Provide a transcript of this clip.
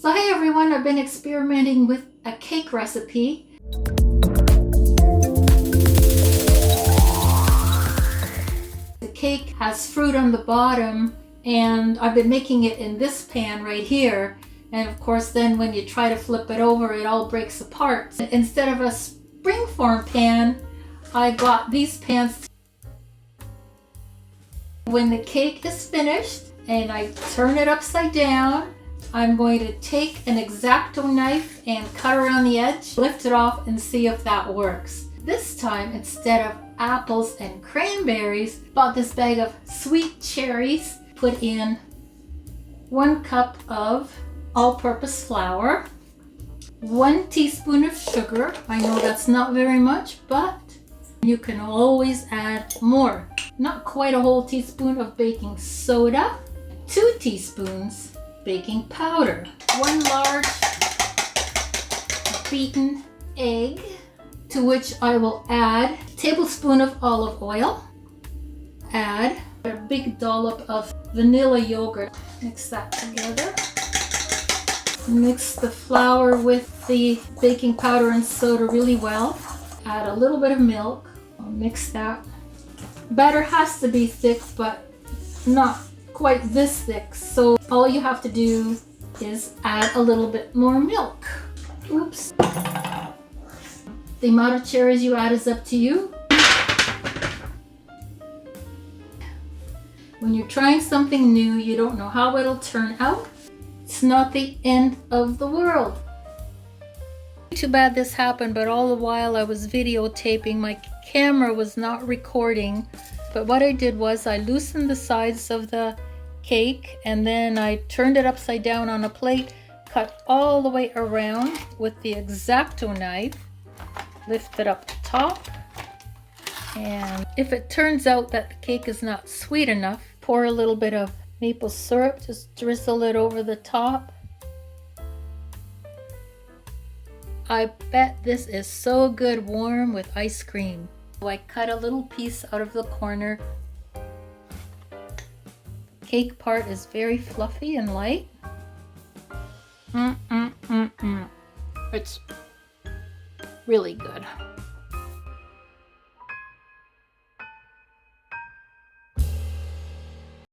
So hey everyone, I've been experimenting with a cake recipe. The cake has fruit on the bottom and I've been making it in this pan right here. And of course then when you try to flip it over, it all breaks apart. Instead of a springform pan, I got these pans. When the cake is finished and I turn it upside down, I'm going to take an X-Acto knife and cut around the edge, lift it off and see if that works. This time, instead of apples and cranberries, bought this bag of sweet cherries, put in 1 cup of all-purpose flour, 1 teaspoon of sugar. I know that's not very much, but you can always add more. Not quite a whole teaspoon of baking soda, 2 teaspoons baking powder, 1 large beaten egg, to which I will add a tablespoon of olive oil, add a big dollop of vanilla yogurt. Mix that together. Mix the flour with the baking powder and soda really well. Add a little bit of milk. I'll mix that. Batter has to be thick, but not quite this thick, so all you have to do is add a little bit more milk. Oops. The amount of cherries you add is up to you. When you're trying something new, you don't know how it'll turn out. It's not the end of the world. Too bad this happened, but all the while I was videotaping, my camera was not recording. But what I did was I loosened the sides of the cake and then I turned it upside down on a plate, cut all the way around with the X-Acto knife, lifted up the top, and if it turns out that the cake is not sweet enough, pour a little bit of maple syrup, just drizzle it over the top. I bet this is so good warm with ice cream. So I cut a little piece out of the corner. The cake part is very fluffy and light. It's really good.